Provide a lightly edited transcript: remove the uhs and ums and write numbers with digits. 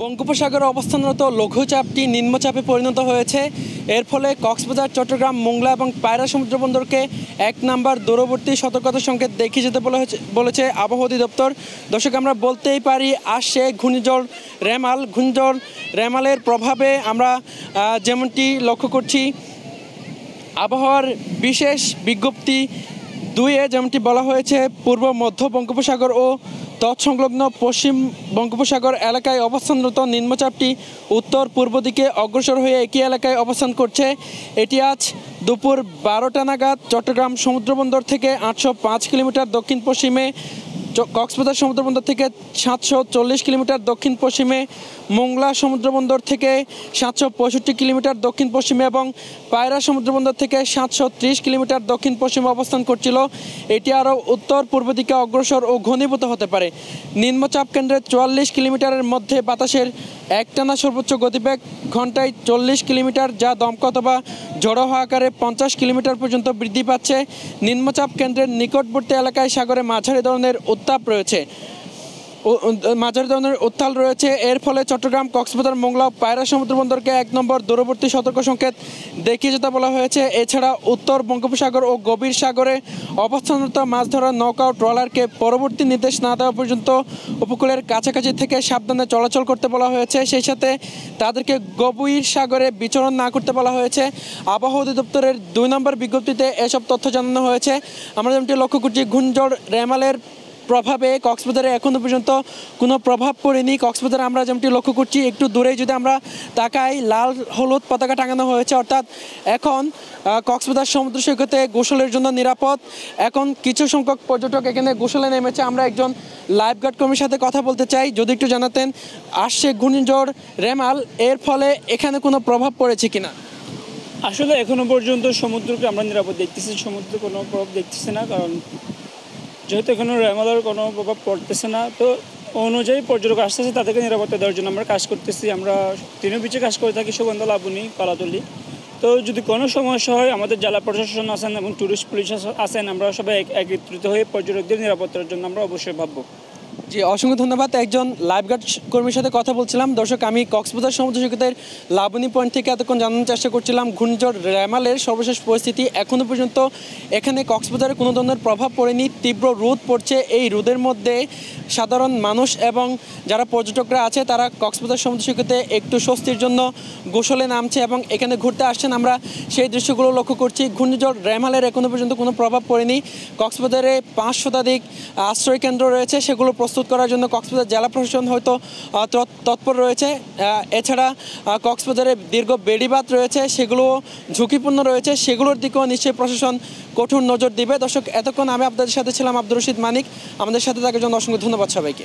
বঙ্গোপসাগরে অবস্থানরত লঘুচাপটি নিম্নচাপে পরিণত হয়েছে। এর ফলে কক্সবাজার, চট্টগ্রাম, মোংলা এবং পায়রা সমুদ্র বন্দরকে ১ নম্বর দূরবর্তী সতর্কতা সংকেত দেখিয়ে যেতে বলেছে আবহাওয়া অধিদপ্তর। দর্শক, আমরা বলতেই পারি আসছে ঘূর্ণিঝড় রেমাল। ঘূর্ণিঝড় রেমালের প্রভাবে আমরা যেমনটি লক্ষ্য করছি, আবহাওয়ার বিশেষ বিজ্ঞপ্তি ২-এ যেমনটি বলা হয়েছে, পূর্ব মধ্য বঙ্গোপসাগর ও তৎসংলগ্ন পশ্চিম বঙ্গোপসাগর এলাকায় অবস্থানরত নিম্নচাপটি উত্তর পূর্ব দিকে অগ্রসর হয়ে একই এলাকায় অবস্থান করছে। এটি আজ দুপুর ১২টা নাগাদ চট্টগ্রাম সমুদ্রবন্দর থেকে ৮০৫ কিলোমিটার দক্ষিণ পশ্চিমে, কক্সবাজার সমুদ্রবন্দর থেকে ৭৪০ কিলোমিটার দক্ষিণ পশ্চিমে, মোংলা সমুদ্রবন্দর থেকে ৭৬৫ কিলোমিটার দক্ষিণ পশ্চিমে এবং পায়রা সমুদ্রবন্দর থেকে ৭৩০ কিলোমিটার দক্ষিণ পশ্চিমে অবস্থান করছিল। এটি আরও উত্তর পূর্ব দিকে অগ্রসর ও ঘনীভূত হতে পারে। নিম্নচাপ কেন্দ্রের ৪৪ কিলোমিটারের মধ্যে বাতাসের একটানা সর্বোচ্চ গতিবেগ ঘন্টায় ৪০ কিলোমিটার, যা দমকা অথবা ঝড়ো হওয়া আকারে ৫০ কিলোমিটার পর্যন্ত বৃদ্ধি পাচ্ছে। নিম্নচাপ কেন্দ্রের নিকটবর্তী এলাকায় সাগরে মাঝারি ধরনের উত্তাল রয়েছে। এর ফলে চট্টগ্রাম, কক্সবাজার, মোংলা, পায়রা সমুদ্র বন্দরকে ১ নম্বর দূরবর্তী সতর্ক সংকেত দেখিয়ে যেতে বলা হয়েছে। এছাড়া উত্তর বঙ্গোপসাগর ও গভীর সাগরে অবস্থানরত মাছ ধরার নৌকা ও ট্রলারকে পরবর্তী নির্দেশ না দেওয়া পর্যন্ত উপকূলের কাছাকাছি থেকে সাবধানে চলাচল করতে বলা হয়েছে। সেই সাথে তাদেরকে গভীর সাগরে বিচরণ না করতে বলা হয়েছে। আবহাওয়া অধিদপ্তরের ২ নম্বর বিজ্ঞপ্তিতে এসব তথ্য জানানো হয়েছে। আমরা যেমনটি লক্ষ্য করছি, ঘূর্ণিঝড় রেমালের প্রভাবে কক্সবাজারে এখনও পর্যন্ত কোনো প্রভাব পড়েনি। কক্সবাজারে আমরা যেমনটি লক্ষ্য করছি, একটু দূরেই যদি আমরা তাকাই, লাল হলুদ পতাকা টাঙানো হয়েছে, অর্থাৎ এখন কক্সবাজার সমুদ্র সৈকতে গোসলের জন্য নিরাপদ। এখন কিছু সংখ্যক পর্যটক এখানে গোসলে নেমেছে। আমরা একজন লাইফগার্ড কর্মীর সাথে কথা বলতে চাই, যদি একটু জানাতেন আসছে ঘূর্ণিঝড় রেমাল, এর ফলে এখানে কোনো প্রভাব পড়েছে কিনা। আসলে এখনো পর্যন্ত সমুদ্রকে আমরা নিরাপদ দেখতেছি, সমুদ্রে কোনো প্রভাব দেখতেছি না, কারণ যেহেতু এখনো রেমালের কোনো প্রভাব পড়তেছে না, তো অনুযায়ী পর্যটক আসতেছে, তাদেরকে নিরাপত্তা দেওয়ার জন্য আমরা কাজ করতেছি। আমরা ৩ বিচে কাজ করে থাকি, সুগন্ধা, লাবণী, কলাতলি। তো যদি কোনো সমস্যা হয়, আমাদের জেলা প্রশাসন আছেন এবং ট্যুরিস্ট পুলিশ আছেন, আমরা সবাই একত্রিত হয়ে পর্যটকদের নিরাপত্তার জন্য আমরা অবশ্যই ভাববো। জি, অসংখ্য ধন্যবাদ। একজন লাইফগার্ড কর্মীর সাথে কথা বলছিলাম। দর্শক, আমি কক্সবাজার সমুদ্র সৈকতের লাবণী পয়েন্ট থেকে এতক্ষণ জানানোর চেষ্টা করছিলাম ঘূর্ণিঝড় রেমালের সর্বশেষ পরিস্থিতি। এখনও পর্যন্ত এখানে কক্সবাজারে কোনো ধরনের প্রভাব পড়েনি। তীব্র রোদ পড়ছে। এই রোদের মধ্যে সাধারণ মানুষ এবং যারা পর্যটকরা আছে, তারা কক্সবাজার সমুদ্র সৈকতে একটু স্বস্তির জন্য গোসলে নামছে এবং এখানে ঘুরতে আসছেন। আমরা সেই দৃশ্যগুলো লক্ষ্য করছি। ঘূর্ণিঝড় রেমালের এখনও পর্যন্ত কোনো প্রভাব পড়েনি। কক্সবাজারে ৫ শতাধিক আশ্রয় কেন্দ্র রয়েছে, সেগুলো প্রস্তুত করার জন্য কক্সবাজার জেলা প্রশাসন হয়তো তৎপর রয়েছে। এছাড়া কক্সবাজারে দীর্ঘ বেড়িবাঁধ রয়েছে, সেগুলো ঝুঁকিপূর্ণ রয়েছে, সেগুলোর দিকেও নিশ্চয়ই প্রশাসন কঠোর নজর দিবে। দর্শক, এতক্ষণ আমি আপনাদের সাথে ছিলাম আব্দুর রশিদ মানিক। আমাদের সাথে থাকার জন্য অসংখ্য ধন্যবাদ সবাইকে।